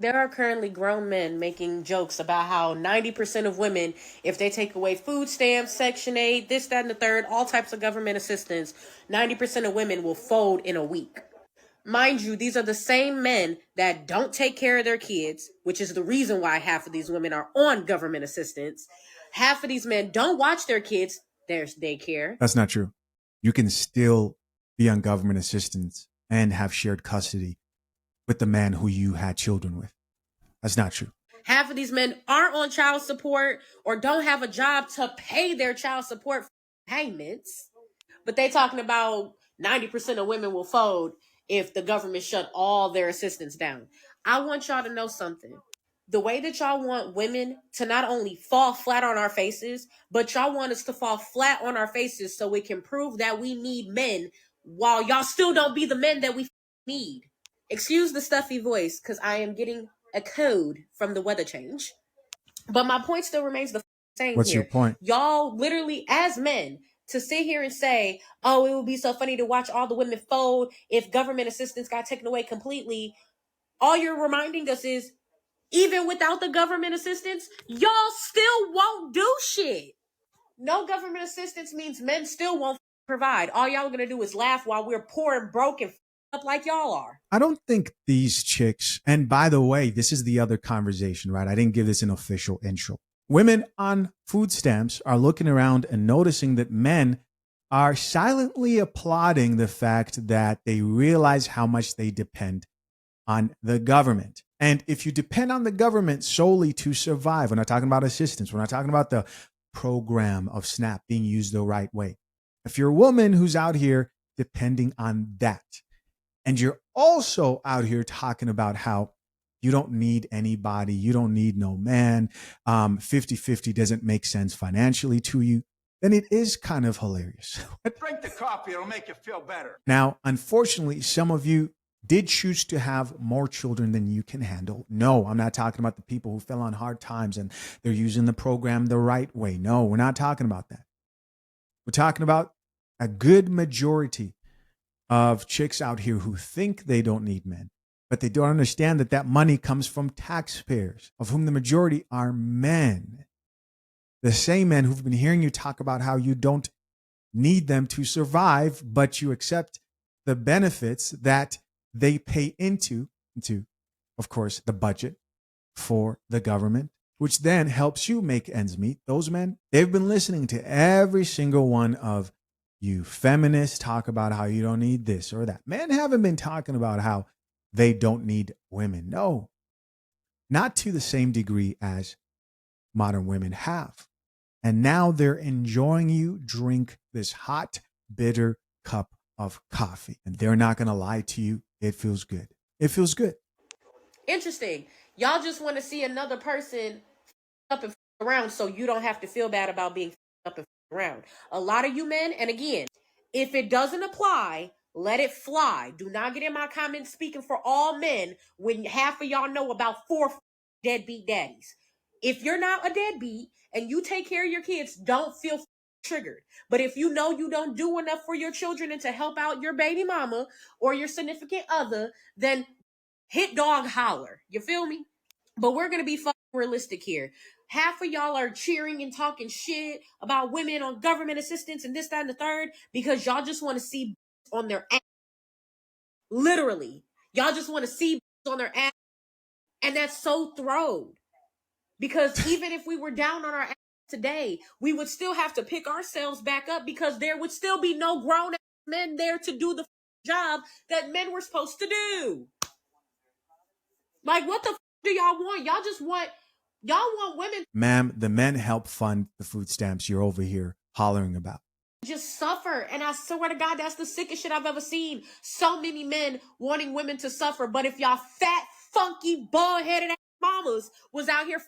There are currently grown men making jokes about how 90% of women, if they take away food stamps, Section 8, this, that, and the third, all types of government assistance, 90% of women will fold in a week. Mind you, these are the same men that don't take care of their kids, which is the reason why half of these women are on government assistance. Half of these men don't watch their kids. There's daycare. That's not true. You can still be on government assistance and have shared custody with the man who you had children with. That's not true. Half of these men aren't on child support or don't have a job to pay their child support payments. But they talking about 90% of women will fold if the government shut all their assistance down. I want y'all to know something. The way that y'all want women to not only fall flat on our faces, but y'all want us to fall flat on our faces so we can prove that we need men while y'all still don't be the men that we need. Excuse the stuffy voice because I am getting a code from the weather change. But my point still remains the same. What's here. your point? Y'all literally, as men, to sit here and say, oh, it would be so funny to watch all the women fold if government assistance got taken away completely. All you're reminding us is, even without the government assistance, y'all still won't do shit. No government assistance means men still won't provide. All y'all are going to do is laugh while we're poor and broke and up like y'all are. I don't think these chicks, and by the way, this is the other conversation, right? I didn't give this an official intro. Women on food stamps are looking around and noticing that men are silently applauding the fact that they realize how much they depend on the government. And if you depend on the government solely to survive, we're not talking about assistance, we're not talking about the program of SNAP being used the right way. If you're a woman who's out here depending on that, and you're also out here talking about how you don't need anybody, you don't need no man, 50-50 doesn't make sense financially to you, then it is kind of hilarious. Drink the coffee, it'll make you feel better. Now, unfortunately, some of you did choose to have more children than you can handle. No, I'm not talking about the people who fell on hard times and they're using the program the right way. No, we're not talking about that. We're talking about a good majority of chicks out here who think they don't need men, but they don't understand that that money comes from taxpayers, of whom the majority are men. The same men who've been hearing you talk about how you don't need them to survive, but you accept the benefits that they pay into, of course, the budget for the government, which then helps you make ends meet. Those men, they've been listening to every single one of you feminists talk about how you don't need this or that. Men haven't been talking about how they don't need women. No, not to the same degree as modern women have. And now they're enjoying you drink this hot, bitter cup of coffee. And they're not going to lie to you. It feels good. It feels good. Interesting. Y'all just want to see another person up and around so you don't have to feel bad about being up and around. A lot of you men, and again, if it doesn't apply, let it fly. Do not get in my comments speaking for all men when half of y'all know about 4 deadbeat daddies. If you're not a deadbeat and you take care of your kids, don't feel triggered. But if you know you don't do enough for your children and to help out your baby mama or your significant other, then hit dog holler. You feel me? But we're going to be fucking realistic here. Half of y'all are cheering and talking shit about women on government assistance and this, that, and the third because y'all just want to see on their ass. Literally. Y'all just want to see on their ass. And that's so throwed. Because even if we were down on our ass today, we would still have to pick ourselves back up because there would still be no grown men there to do the job that men were supposed to do. Like, what the do y'all want? Y'all want women. Ma'am, the men help fund the food stamps you're over here hollering about. Just suffer. And I swear to God, that's the sickest shit I've ever seen. So many men wanting women to suffer. But if y'all fat, funky, bald-headed mamas was out here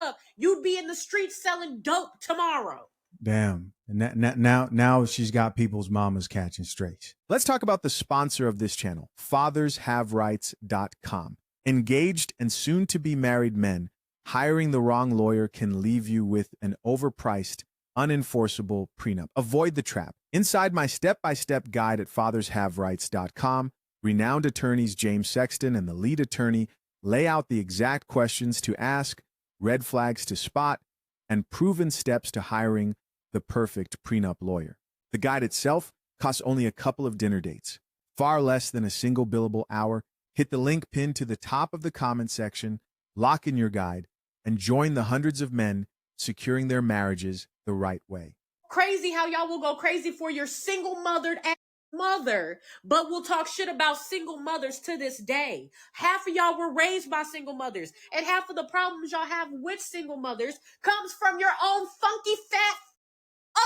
up, you'd be in the streets selling dope tomorrow. Damn. And now she's got people's mamas catching strays. Let's talk about the sponsor of this channel, fathershaverights.com. Engaged and soon to be married men, hiring the wrong lawyer can leave you with an overpriced, unenforceable prenup. Avoid the trap. Inside my step-by-step guide at fathershaverights.com, renowned attorneys James Sexton and the lead attorney Lay out the exact questions to ask, red flags to spot, and proven steps to hiring the perfect prenup lawyer. The guide itself costs only a couple of dinner dates, far less than a single billable hour. Hit the link pinned to the top of the comment section, lock in your guide, and join the hundreds of men securing their marriages the right way. Crazy how y'all will go crazy for your single mothered ass mother, but we'll talk shit about single mothers to this day. Half of y'all were raised by single mothers, and half of the problems y'all have with single mothers comes from your own funky, fat,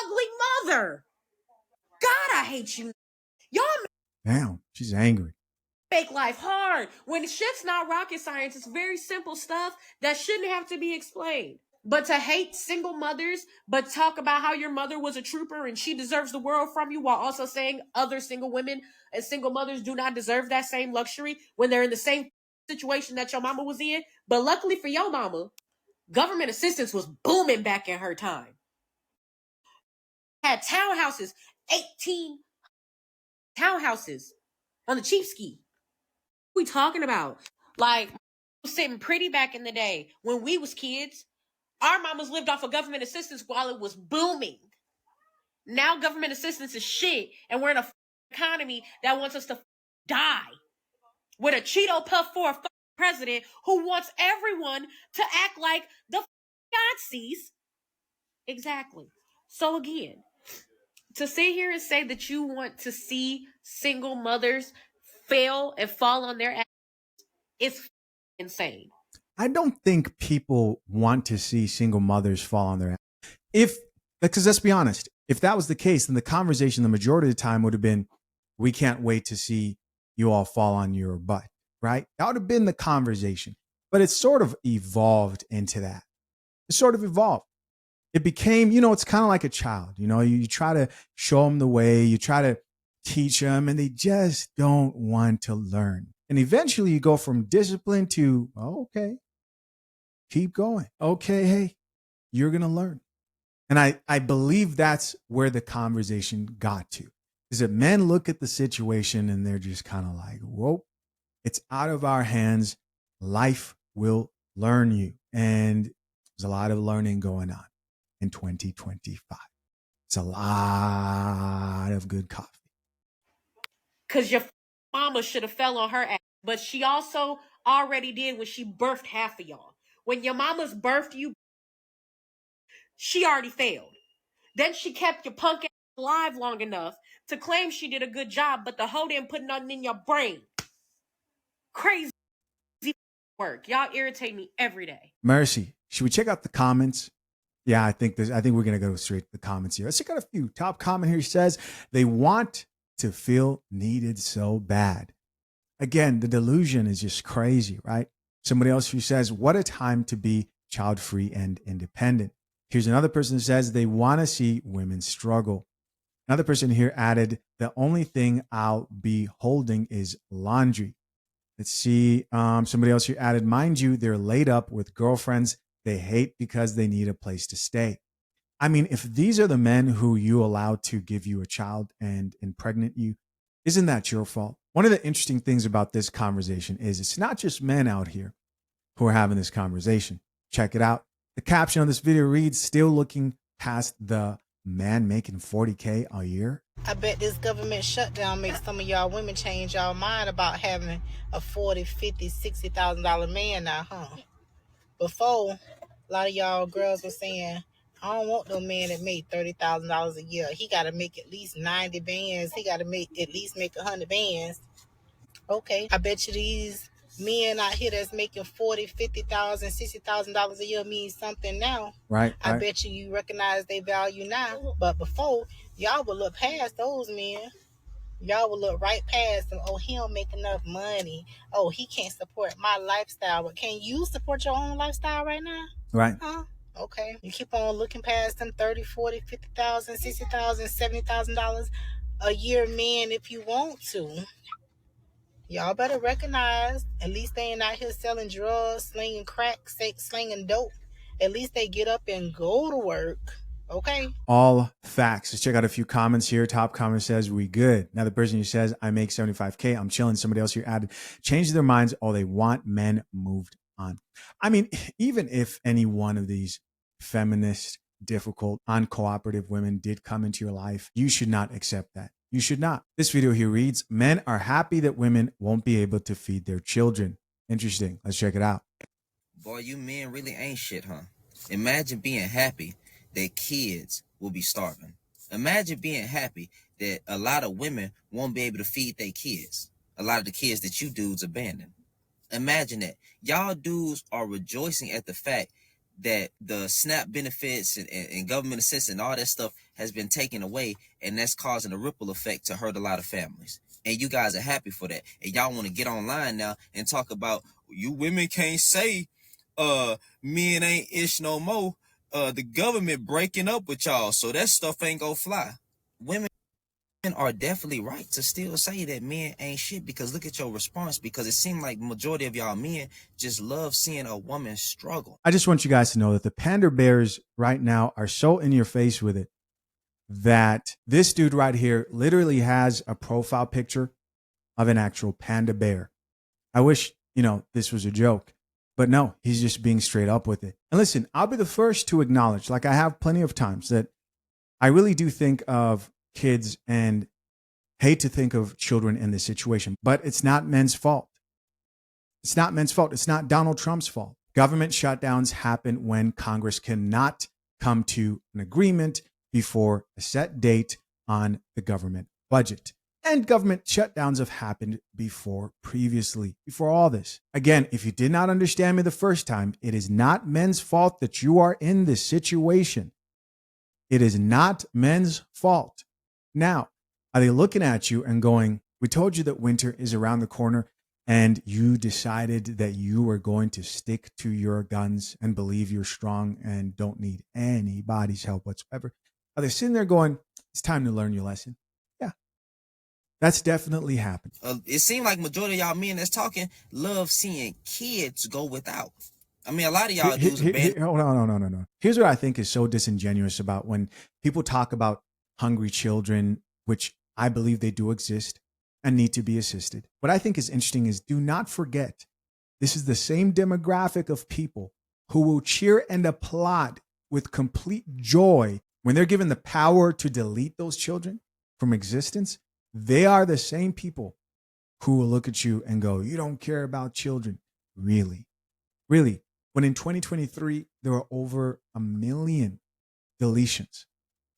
ugly mother. God, I hate you. Y'all Damn, she's angry. make life hard. When shit's not rocket science, it's very simple stuff that shouldn't have to be explained. But to hate single mothers, but talk about how your mother was a trooper and she deserves the world from you, while also saying other single women and single mothers do not deserve that same luxury when they're in the same situation that your mama was in. But luckily for your mama, government assistance was booming back in her time. Had townhouses, 18 townhouses on the cheap ski. What we talking about? Like, sitting pretty back in the day when we was kids. Our mamas lived off of government assistance while it was booming. Now government assistance is shit, and we're in a economy that wants us to die. With a Cheeto Puff for a president who wants everyone to act like the Nazis. Exactly. So again, to sit here and say that you want to see single mothers fail and fall on their ass is insane. I don't think people want to see single mothers fall on their ass. Because let's be honest, if that was the case, then the conversation the majority of the time would have been, we can't wait to see you all fall on your butt, right? That would have been the conversation. But it sort of evolved into that. It sort of evolved. It became, it's kind of like a child. You try to show them the way, you try to teach them, and they just don't want to learn. And eventually you go from discipline to, okay, keep going. Okay, hey, you're going to learn. And I believe that's where the conversation got to. Is that men look at the situation and they're just kind of like, whoa, it's out of our hands. Life will learn you. And there's a lot of learning going on in 2025. It's a lot of good coffee. Because your mama should have fell on her ass. But she also already did when she birthed half of y'all. When your mama's birthed you, she already failed. Then she kept your punk ass alive long enough to claim she did a good job, but the hoe didn't put nothing in your brain. Crazy work. Y'all irritate me every day. Mercy, should we check out the comments? Yeah, I think we're gonna go straight to the comments here. Let's check out a few. Top comment here says they want to feel needed so bad. Again, the delusion is just crazy, right? Somebody else who says, what a time to be child-free and independent. Here's another person who says they want to see women struggle. Another person here added, the only thing I'll be holding is laundry. Let's see. Somebody else here added, mind you, they're laid up with girlfriends they hate because they need a place to stay. I mean, if these are the men who you allow to give you a child and impregnate you, isn't that your fault? One of the interesting things about this conversation is it's not just men out here who are having this conversation. Check it out. The caption on this video reads, still looking past the man making 40K a year. I bet this government shutdown makes some of y'all women change y'all mind about having a $40,000, $50,000, $60,000 man now, huh? Before, a lot of y'all girls were saying, I don't want no man that made $30,000 a year. He got to make at least 90 bands. He got to at least make 100 bands. Okay, I bet you these men out here that's making $40,000, $50,000, $60,000 a year means something now. Right. I bet you recognize their value now. But before, y'all would look past those men. Y'all would look right past them. Oh, he don't make enough money. Oh, he can't support my lifestyle. But can you support your own lifestyle right now? Right. Huh? Okay. You keep on looking past them 30, 40, 50,000, 60,000, $70,000 a year men if you want to. Y'all better recognize, at least they ain't out here selling drugs, slinging crack, slinging dope. At least they get up and go to work. Okay. All facts. Let's check out a few comments here. Top comment says, we good. Now the person who says, I make 75K, I'm chilling. Somebody else here added, change their minds. All they want, men moved on. I mean, even if any one of these feminist, difficult, uncooperative women did come into your life, you should not accept that. You should not. This video here reads, men are happy that women won't be able to feed their children. Interesting. Let's check it out. Boy, you men really ain't shit, huh? Imagine being happy that kids will be starving. Imagine being happy that a lot of women won't be able to feed their kids. A lot of the kids that you dudes abandon. Imagine that. Y'all dudes are rejoicing at the fact that the SNAP benefits and government assistance and all that stuff has been taken away, and that's causing a ripple effect to hurt a lot of families. And you guys are happy for that. And y'all want to get online now and talk about, you women can't say men ain't ish no more. The government breaking up with y'all, so that stuff ain't gonna fly. Women are definitely right to still say that men ain't shit, because look at your response, because it seemed like majority of y'all men just love seeing a woman struggle. I just want you guys to know that the panda bears right now are so in your face with it that this dude right here literally has a profile picture of an actual panda bear. I wish, this was a joke, but no, he's just being straight up with it. And listen, I'll be the first to acknowledge, like I have plenty of times, that I really do think of kids and hate to think of children in this situation, but it's not men's fault. It's not men's fault. It's not Donald Trump's fault. Government shutdowns happen when Congress cannot come to an agreement before a set date on the government budget. And government shutdowns have happened before all this. Again, if you did not understand me the first time, it is not men's fault that you are in this situation. It is not men's fault. Now, are they looking at you and going, we told you that winter is around the corner, and you decided that you were going to stick to your guns and believe you're strong and don't need anybody's help whatsoever? Are they sitting there going, it's time to learn your lesson? Yeah, that's definitely happened. It seemed like majority of y'all men that's talking love seeing kids go without. I mean, a lot of y'all dudes abandon. No. Here's what I think is so disingenuous about when people talk about hungry children, which I believe they do exist and need to be assisted. What I think is interesting is, do not forget, this is the same demographic of people who will cheer and applaud with complete joy when they're given the power to delete those children from existence. They are the same people who will look at you and go, you don't care about children. Really? Really? When in 2023, there were over 1 million deletions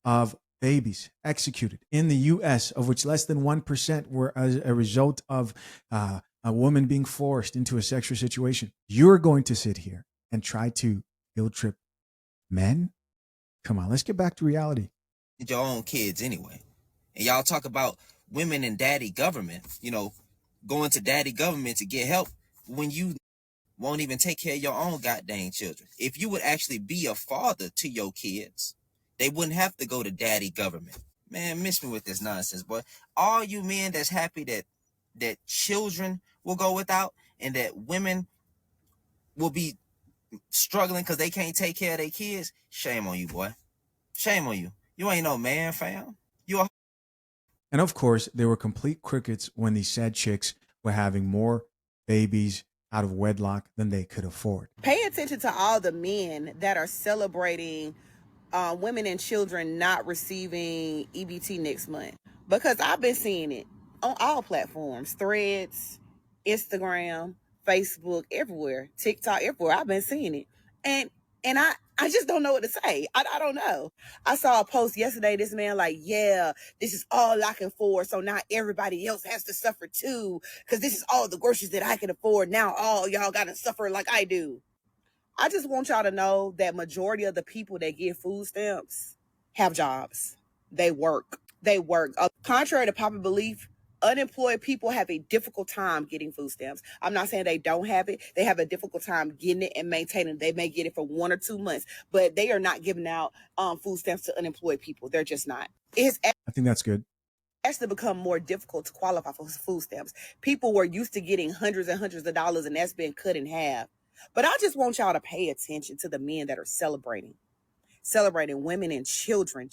of babies executed in the U.S., of which less than 1% were as a result of a woman being forced into a sexual situation. You're going to sit here and try to guilt trip men? Come on, let's get back to reality. Your own kids anyway. And y'all talk about women and daddy government, going to daddy government to get help when you won't even take care of your own goddamn children. If you would actually be a father to your kids, they wouldn't have to go to daddy government. Man, miss me with this nonsense, boy. All you men that's happy that children will go without and that women will be struggling because they can't take care of their kids, shame on you, boy. Shame on you. You ain't no man, fam. And of course, there were complete crickets when these sad chicks were having more babies out of wedlock than they could afford. Pay attention to all the men that are celebrating women and children not receiving EBT next month, because I've been seeing it on all platforms, Threads, Instagram, Facebook, everywhere, TikTok, everywhere. I've been seeing it. And I just don't know what to say. I don't know. I saw a post yesterday, this man like, yeah, this is all I can afford, so now everybody else has to suffer too, because this is all the groceries that I can afford. Now all y'all got to suffer like I do. I just want y'all to know that majority of the people that get food stamps have jobs. They work. Contrary to popular belief, unemployed people have a difficult time getting food stamps. I'm not saying they don't have it. They have a difficult time getting it and maintaining it. They may get it for 1 or 2 months, but they are not giving out food stamps to unemployed people. They're just not. I think that's good. Actually become more difficult to qualify for food stamps. People were used to getting hundreds and hundreds of dollars, and that's been cut in half. But I just want y'all to pay attention to the men that are celebrating celebrating women and children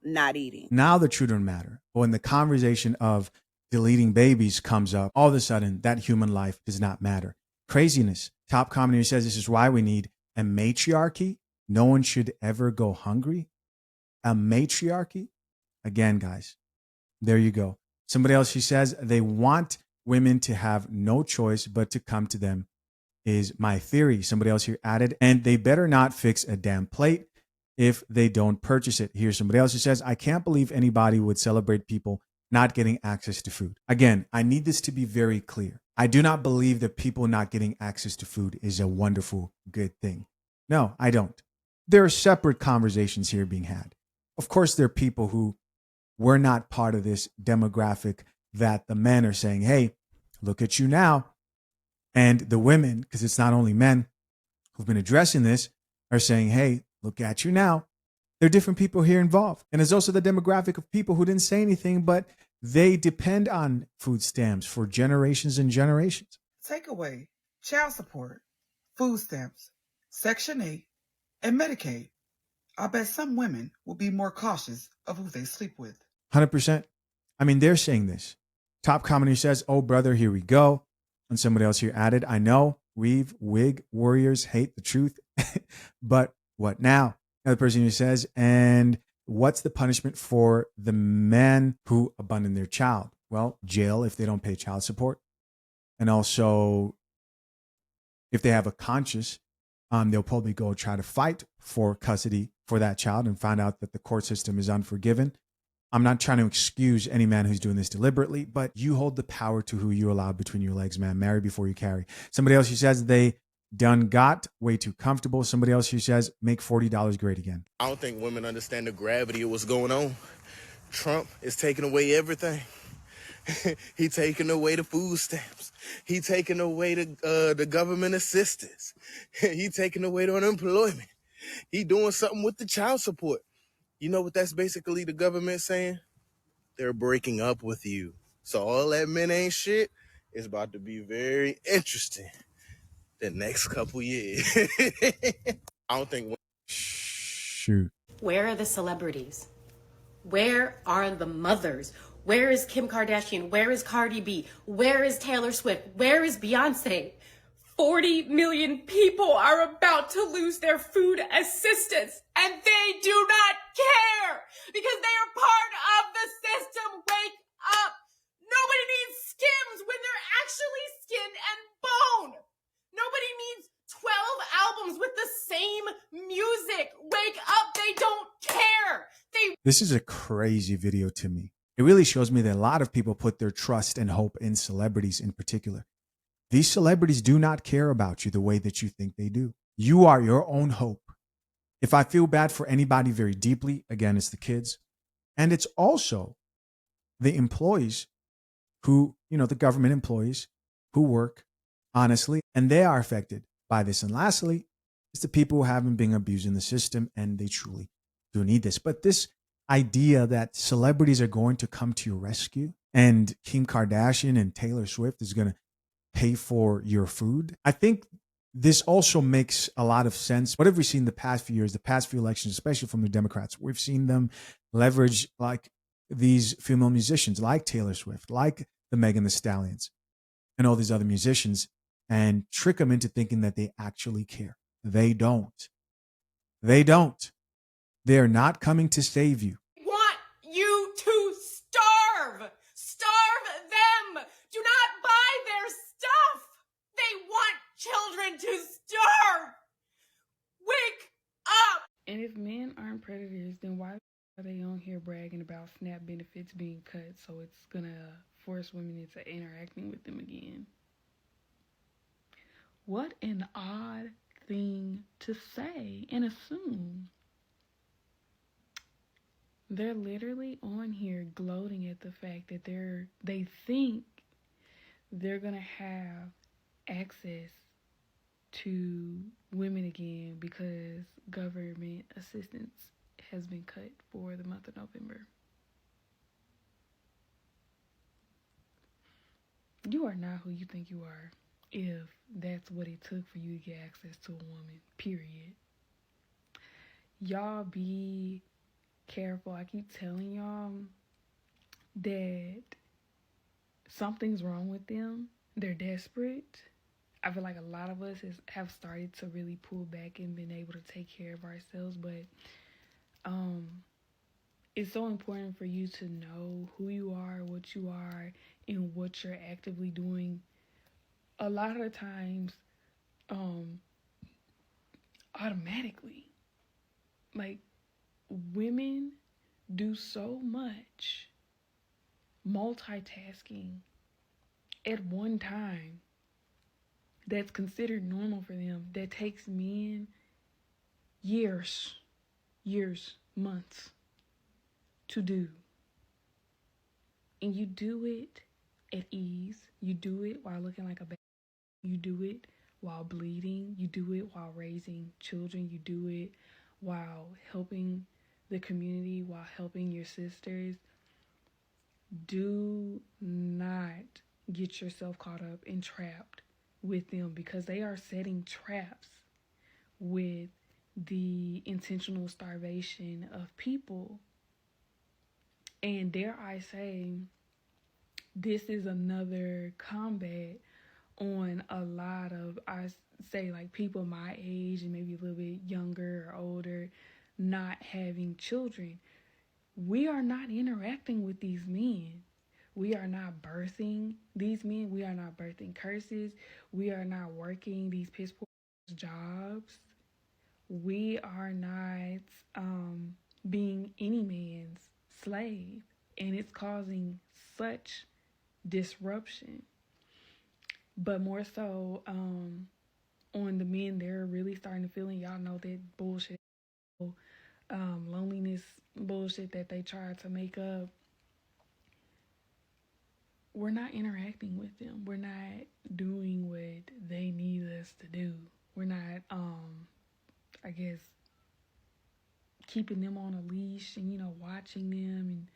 not eating. Now the children matter. But when the conversation of deleting babies comes up, all of a sudden that human life does not matter. Craziness. Top commenter says this is why we need a matriarchy. No one should ever go hungry. A matriarchy. Again, guys, there you go. Somebody else, she says they want women to have no choice but to come to them is my theory. Somebody else here added, and they better not fix a damn plate if they don't purchase it. Here's somebody else who says, I can't believe anybody would celebrate people not getting access to food. Again, I need this to be very clear. I do not believe that people not getting access to food is a wonderful, good thing. No, I don't. There are separate conversations here being had. Of course, there are people who were not part of this demographic that the men are saying, hey, look at you now. And the women, because it's not only men who've been addressing this, are saying, hey, look at you now. There are different people here involved. And there's also the demographic of people who didn't say anything, but they depend on food stamps for generations and generations. Take away child support, food stamps, Section 8, and Medicaid. I bet some women will be more cautious of who they sleep with. 100%. I mean, they're saying this. Top commenter says, oh, brother, here we go. And somebody else here added, I know weave wig warriors hate the truth, but what now? Another person who says, and what's the punishment for the men who abandon their child? Well, jail if they don't pay child support. And also, if they have a conscience, they'll probably go try to fight for custody for that child and find out that the court system is unforgiving. I'm not trying to excuse any man who's doing this deliberately, but you hold the power to who you allow between your legs, man. Marry before you carry. Somebody else who says they done got way too comfortable. Somebody else who says make $40 great again. I don't think women understand the gravity of what's going on. Trump is taking away everything. He taking away the food stamps. He taking away the government assistance. He taking away the unemployment. He doing something with the child support. You know what that's basically the government saying? They're breaking up with you. So all that men ain't shit is about to be very interesting the next couple years. I don't think... Shoot. Where are the celebrities? Where are the mothers? Where is Kim Kardashian? Where is Cardi B? Where is Taylor Swift? Where is Beyonce? 40 million people are about to lose their food assistance, and they do not care because they are part of the system. Wake up. Nobody needs Skims when they're actually skin and bone. Nobody needs 12 albums with the same music. Wake up. They don't care. This is a crazy video to me. It really shows me that a lot of people put their trust and hope in celebrities in particular. These celebrities do not care about you the way that you think they do. You are your own hope. If I feel bad for anybody very deeply, again, it's the kids. And it's also the employees who, the government employees who work honestly, and they are affected by this. And lastly, it's the people who haven't been abused in the system and they truly do need this. But this idea that celebrities are going to come to your rescue and Kim Kardashian and Taylor Swift is going to pay for your food. I think this also makes a lot of sense. What have we seen the past few years, the past few elections, especially from the Democrats? We've seen them leverage like these female musicians like Taylor Swift, like the Megan Thee Stallions and all these other musicians and trick them into thinking that they actually care. They don't. They don't. They are not coming to save you. Want you to starve. Starve them. Do not buy their stuff. They want children to starve. Wake up. And if men aren't predators, then why are they on here bragging about SNAP benefits being cut? So it's gonna force women into interacting with them again. What an odd thing to say and assume. They're literally on here gloating at the fact that they think they're gonna have access to women again because government assistance has been cut for the month of November. You are not who you think you are if that's what it took for you to get access to a woman, period. y'all be careful. I keep telling y'all that something's wrong with them. They're desperate. I feel like a lot of us have started to really pull back and been able to take care of ourselves, but it's so important for you to know who you are, and what you're actively doing. A lot of the times, automatically, like, women do so much multitasking at one time that's considered normal for them, that takes men years, months to do. And you do it at ease. You do it while looking like a baby. You do it while bleeding. You do it while raising children. You do it while helping the community, while helping your sisters. Do not get yourself caught up and trapped with them, because they are setting traps with the intentional starvation of people. And dare I say, this is another combat on a lot of, I say, like, people my age and maybe a little bit younger or older not having children. We are not interacting with these men. We are not birthing these men. We are not birthing curses. We are not working these piss poor jobs. We are not being any man's slave. And it's causing such disruption. But more so on the men, they're really starting to feel, and y'all know that bullshit, loneliness bullshit that they try to make up. We're not interacting with them. We're not doing what they need us to do. We're not, I guess, keeping them on a leash and, watching them.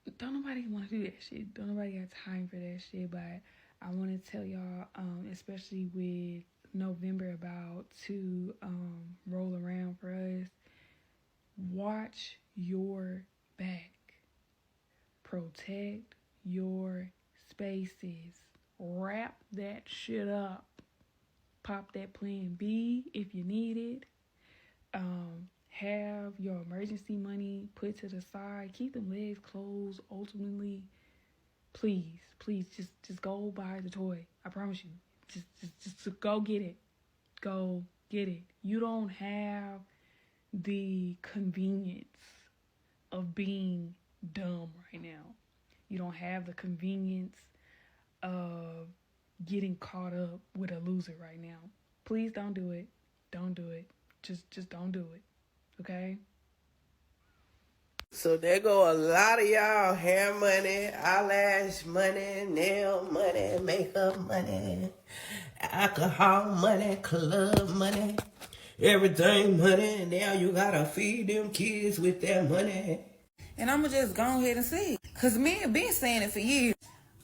And don't nobody want to do that shit. Don't nobody got time for that shit. But I want to tell y'all, especially with November about to roll around for us, watch your back. Protect your spaces. Wrap that shit up. Pop that plan B if you need it. Have your emergency money put to the side. Keep them legs closed. Ultimately, please, just go buy the toy. I promise you. Just go get it. Go get it. You don't have the convenience of being dumb right now. You don't have the convenience of getting caught up with a loser right now. Please don't do it. Don't do it. Just don't do it. Okay? So there go a lot of y'all: hair money, eyelash money, nail money, makeup money, alcohol money, club money, everything money. Now you gotta feed them kids with that money. And I'ma just go ahead and say it. Cause men been saying it for years.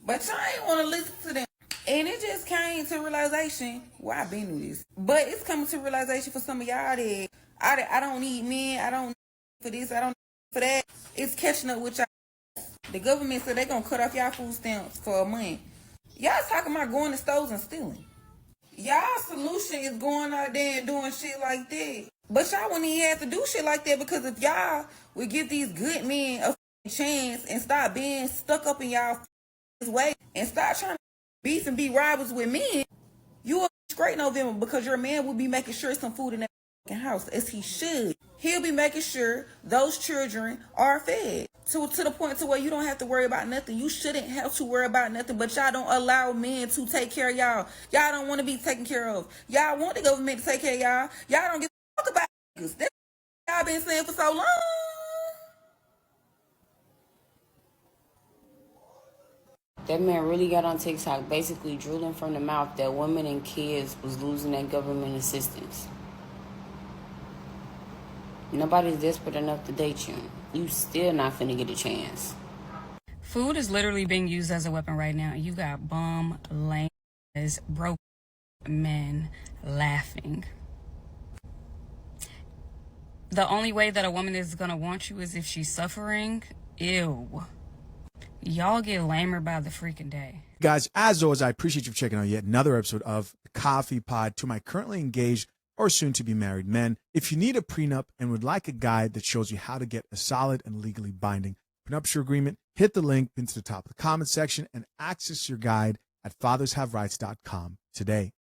But y'all ain't wanna listen to them. And it just came to realization, well, I've been through this. But it's coming to realization for some of y'all that I don't need men, I don't need for this, I don't need for that. It's catching up with y'all. The government said they gonna cut off y'all food stamps for a month. Y'all talking about going to stores and stealing. Y'all solution is going out there and doing shit like that. But y'all wouldn't even have to do shit like that, because if y'all would give these good men a chance and stop being stuck up in y'all way and stop trying to beef and be robbers with men, you will great November, because your man will be making sure some food in that house, as he should. He'll be making sure those children are fed to the point to where you don't have to worry about nothing. You shouldn't have to worry about nothing, but y'all don't allow men to take care of y'all. Y'all don't want to be taken care of. Y'all want the government to take care of y'all. Y'all don't give a fuck about niggas. That's what y'all been saying for so long. That man really got on TikTok basically drooling from the mouth that women and kids was losing their government assistance. Nobody's desperate enough to date you. You still not finna get a chance. Food is literally being used as a weapon right now. You got bum, lame, broke men laughing. The only way that a woman is gonna want you is if she's suffering. Ew. Y'all get lamer by the freaking day. Guys, as always, I appreciate you for checking out yet another episode of the Coffee Pod. To my currently engaged or soon-to-be married men, if you need a prenup and would like a guide that shows you how to get a solid and legally binding prenuptial agreement, hit the link into the top of the comment section and access your guide at fathershaverights.com today.